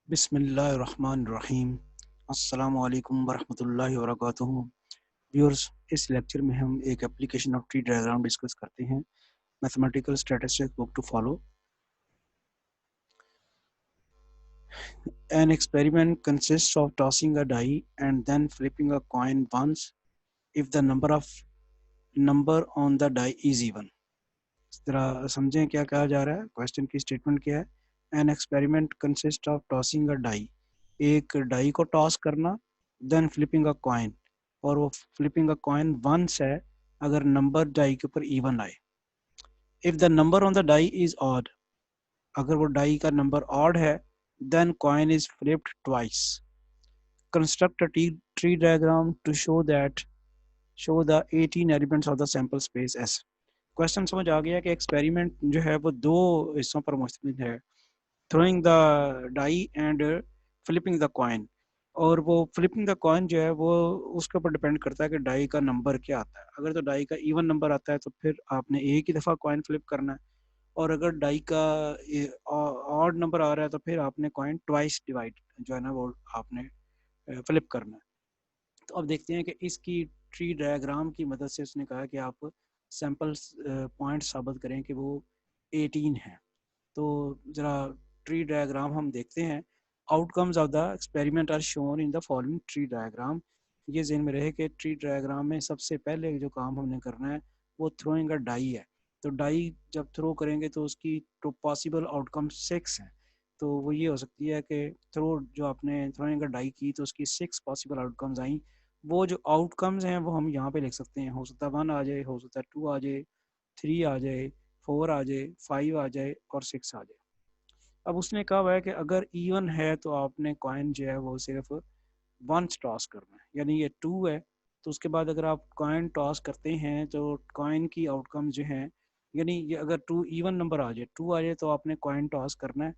बिस्मिल्लाहिर्रहमानिर्रहीम। अस्सलामु अलैकुम वरहमतुल्लाहि वबरकातुहू। व्यूअर्स, इस लेक्चर में हम एक application of tree diagram discuss करते हैं। Mathematical statistics book to follow. An experiment consists of tossing a die and then flipping a coin once if the number on the die is even। जरा समझें क्या कहा जा रहा है। Question की स्टेटमेंट क्या है? An experiment consist of tossing a die, एक डाई को टॉस करना, देन फ्लिपिंग अ कॉइन, और वो फ्लिपिंग अ कॉइन वंस है अगर नंबर डाई के ऊपर इवन आए। If the number on the die is odd, अगर वो डाई का नंबर ऑड है, then coin is flipped twice. Construct a tree diagram to show the 18 elements of the sample space S. Question समझ आ गया कि experiment जो है वो दो हिस्सों पर मुश्तमिल है, throwing the die and flipping the coin. और वो फ्लिपिंग द कॉइन जो है वो उसके ऊपर डिपेंड करता है कि डाई का नंबर क्या आता है। अगर तो डाई का इवन नंबर आता है तो फिर आपने एक ही दफ़ा कॉइन फ्लिप करना है, और अगर डाई का ऑड नंबर आ रहा है तो फिर आपने कॉइन ट्वाइस डिवाइड जो है ना वो आपने फ्लिप करना है। तो अब देखते हैं कि इसकी ट्री डायग्राम की मदद से उसने कहा कि आप सैंपल पॉइंट साबित करें कि वो 18 है। तो ज़रा ट्री डायग्राम हम देखते हैं। Outcomes of the experiment are shown in the following tree diagram. ये ज़हन में रहे कि ट्री डायग्राम में सबसे पहले जो काम हमने करना है वो थ्रोइंग अ डाई है। तो डाई जब थ्रो करेंगे तो उसकी तो पॉसिबल आउटकम 6 हैं। तो वो ये हो सकती है कि थ्रो जो आपने थ्रोइंग अ डाई की तो उसकी 6 पॉसिबल आउटकम्स आई। वो जो आउटकम्स हैं वो हम यहाँ पे लिख सकते हैं। हो सकता है 1 आ जाए, हो सकता है 2 आ जाए, 3 आ जाए, 4 आ जाए, 5 आ जाए और 6 आ जाए। अब उसने कहा हुआ है कि अगर इवन है तो आपने कॉइन जो है वो सिर्फ वंस टॉस करना है, यानी ये 2 है तो उसके बाद अगर आप कॉइन टॉस करते हैं तो कॉइन की आउटकम जो है, यानी ये अगर 2 इवन नंबर आ जाए, 2 आ जाए तो आपने कॉइन टॉस करना है।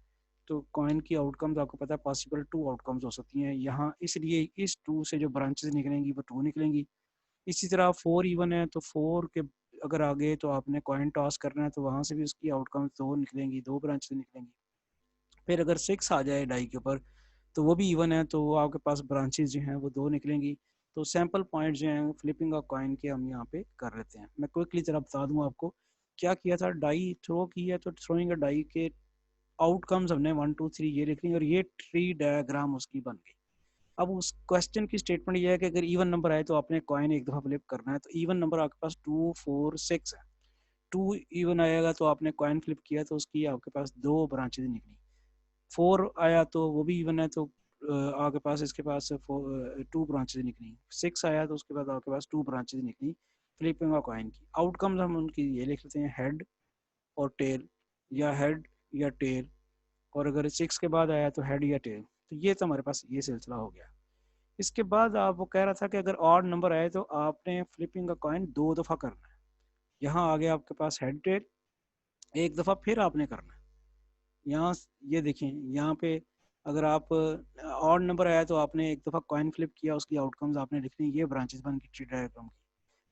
तो कॉइन की आउटकम्स आपको पता है पॉसिबल 2 आउटकम्स हो सकती हैं यहाँ, इसलिए इस 2 से जो ब्रांचेस निकलेंगी वो 2 निकलेंगी। इसी तरह 4 इवन है तो 4 के अगर आगे तो आपने कॉइन टॉस करना है तो वहाँ से भी उसकी आउटकम्स 2 निकलेंगी, 2 ब्रांचेस निकलेंगी। फिर अगर 6 आ जाए डाई के ऊपर तो वो भी इवन है तो वो आपके पास ब्रांचेस जो हैं वो 2 निकलेंगी। तो सैंपल पॉइंट जो हैं फ्लिपिंग ऑफ कॉइन के हम यहाँ पे कर लेते हैं। मैं क्विकली जरा बता दूँ आपको क्या किया था। डाई थ्रो की है तो थ्रोइंग अ डाई के आउटकम्स हमने 1 2 3 ये लिख ली और ये ट्री डायग्राम उसकी बन गई। अब उस क्वेश्चन की स्टेटमेंट ये है कि अगर इवन नंबर आए तो आपने कॉइन एक दफ़ा फ्लिप करना है। तो इवन नंबर आपके पास 2 4 6 है। 2 इवन आएगा तो आपने कॉइन फ्लिप किया तो उसकी आपके पास 2 ब्रांचेज निकली। 4 आया तो वो भी इवन है तो आपके पास इसके पास 2 ब्रांचेज निकली। 6 आया तो उसके बाद आपके पास 2 ब्रांचेज निकली फ्लिपिंग ऑफ कॉइन की। आउटकम्स हम उनकी ये लिख लेते हैं, हेड और टेल, या हेड या टेल। और अगर 6 के बाद आया तो हेड या टेल। तो ये तो हमारे पास ये सिलसिला हो गया। इसके बाद आप वो कह रहा था कि अगर ऑड नंबर आए तो आपने फ्लिपिंग का कॉइन 2 दफ़ा करना है। यहाँ आगे आपके पास हेड टेल, एक दफ़ा फिर आपने करना है। यहाँ ये देखें, यहाँ पे अगर आप ऑड नंबर आया तो आपने एक दफ़ा कॉइन फ्लिप किया, उसकी आउटकम्स आपने लिखनी, ये ब्रांचेस बन गई ट्री डायग्राम की।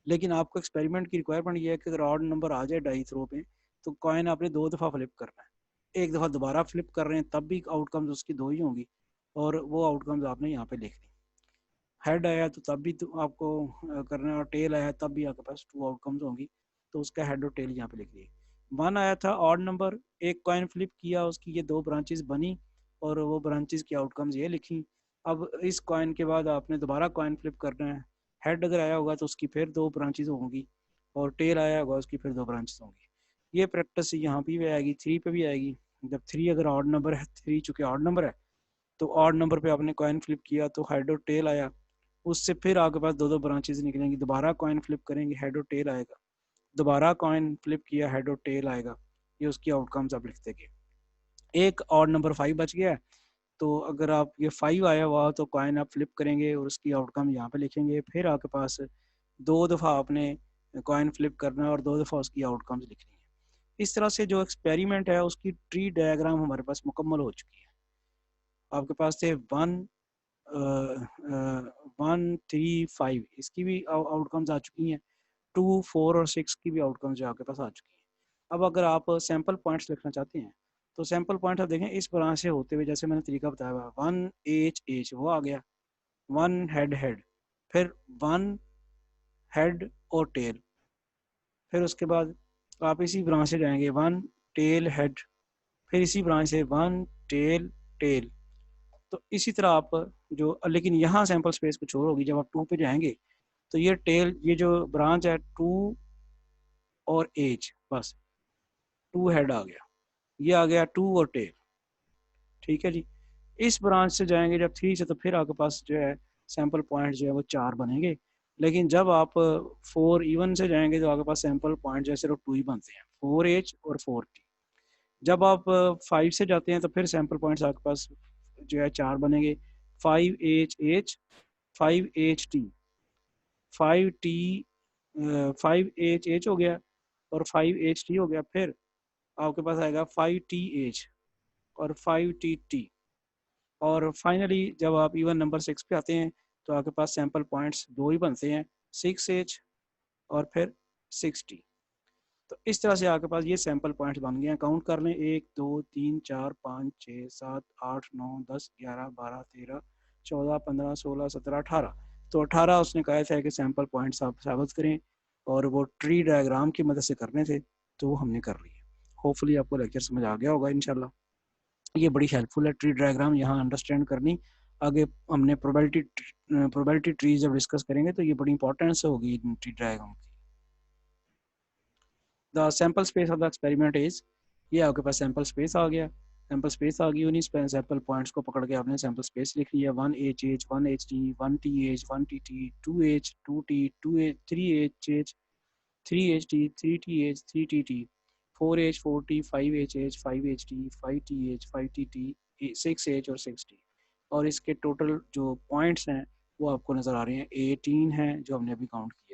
लेकिन आपको एक्सपेरिमेंट की रिक्वायरमेंट ये है कि अगर ऑड नंबर आ जाए डाई थ्रो पे तो कॉइन आपने 2 दफ़ा फ्लिप करना है। एक दफ़ा दोबारा फ्लिप कर रहे हैं तब भी आउटकम्स उसकी 2 ही होंगी, और वो आउटकम्स आपने यहाँ पे लिख दी। हेड आया तो तब भी तो आपको करना है, और टेल आया तब भी आपके पास 2 आउटकम्स होंगी, तो उसका हेड और टेल यहाँ पे लिख दिए। 1 आया था ऑड नंबर, एक कॉइन फ्लिप किया, उसकी ये 2 ब्रांचेस बनी और वो ब्रांचेस की आउटकम्स ये लिखी। अब इस कॉइन के बाद आपने दोबारा कॉइन फ्लिप करना है। हेड अगर आया होगा तो उसकी फिर 2 ब्रांचेस होंगी, और टेल आया होगा उसकी फिर 2 ब्रांचेस होंगी। ये प्रैक्टिस यहाँ पे भी आएगी, 3 पे भी आएगी। जब 3 अगर ऑड नंबर है, 3 चूँकि ऑड नंबर है तो ऑड नंबर पे आपने कॉइन फ्लिप किया तो हेड और टेल आया, उससे फिर आपके पास 2 ब्रांचेस निकलेंगी। दोबारा कॉइन फ्लिप करेंगे, हेड और टेल आएगा। दोबारा कॉइन फ्लिप किया, हेड और टेल आएगा। ये उसकी आउटकम्स आप लिखते गए। एक ऑड नंबर 5 बच गया है, तो अगर आप ये 5 आया हुआ तो कॉइन आप फ्लिप करेंगे और उसकी आउटकम यहाँ पे लिखेंगे। फिर आपके पास 2 दफ़ा आपने कॉइन फ्लिप करना है और 2 दफ़ा उसकी आउटकम्स लिखनी है। इस तरह से जो एक्सपेरिमेंट है उसकी ट्री डायग्राम हमारे पास मुकम्मल हो चुकी है। आपके पास थे 1 3 5, इसकी भी आउटकम्स आ चुकी हैं। 2 4 और 6 की भी आउटकम्स जो आपके पास आ चुकी हैं। अब अगर आप सैंपल पॉइंट्स लिखना चाहते हैं तो सैंपल पॉइंट आप देखें इस ब्रांच से होते हुए, जैसे मैंने तरीका बताया हुआ, 1 H वो आ गया, 1 हेड हेड, फिर 1 हेड और टेल, फिर उसके बाद आप इसी ब्रांच से जाएंगे 1 टेल हेड, फिर इसी ब्रांच से 1 टेल टेल। तो इसी तरह आप जो, लेकिन यहाँ सैंपल स्पेस कुछ और होगी, जब आप 2 पे जाएंगे तो ये टेल, ये जो ब्रांच है 2 और एच, बस 2 हेड आ गया, ये आ गया 2 और टेल। ठीक है जी। इस ब्रांच से जाएंगे जब 3 से, तो फिर आपके पास जो है सैंपल पॉइंट जो है वो 4 बनेंगे। लेकिन जब आप 4 इवन से जाएंगे तो आपके पास सैंपल पॉइंट जो है सिर्फ 2 ही बनते हैं, 4H और 4T। जब आप 5 से जाते हैं तो फिर सैंपल पॉइंट्स आपके पास जो है 4 बनेंगे, 5HH, 5HT, 5T, 5HH हो गया और 5HT हो गया, फिर आपके पास आएगा 5TH और 5TT। और फाइनली जब आप इवन नंबर 6 पे आते हैं तो आपके पास सैंपल पॉइंट्स 2 ही बनते हैं, 6H और फिर 6T। तो इस तरह से आपके पास ये सैंपल पॉइंट्स बन गए हैं। काउंट कर लें, 1 2 3 4 5 6 7 8 9 10 11 12 13 14 15 16 17 18। तो 18 उसने कहा था कि सैंपल पॉइंट्स आप साबित करें, और वो ट्री डायग्राम की मदद से करने थे, तो वो हमने कर लिए। होपफुली आपको लेक्चर समझ आ गया होगा इंशाल्लाह। ये बड़ी हेल्पफुल है ट्री डायग्राम यहाँ अंडरस्टैंड करनी। आगे हमने प्रोबेबिलिटी ट्री जब डिस्कस करेंगे तो ये बड़ी इंपॉर्टेंस होगी ट्री डायग्राम की। The sample space of the experiment is, ये आपके पास सैंपल स्पेस आ गया, सैंपल स्पेस आ गई, उन्हीं सैंपल पॉइंट्स को पकड़ के आपने सैंपल स्पेस लिख लिया। 1HH, 1HT, 1TH, 1TT, 2H, 2T, 2H, 3HH, 3HT, 3TH, 3TT, 4H, 4T, 5HH, 5HT, 5TH, 5TT, 6H और 6T। और इसके टोटल जो पॉइंट्स हैं वो आपको नज़र आ रहे हैं, 18 हैं जो हमने अभी काउंट किया।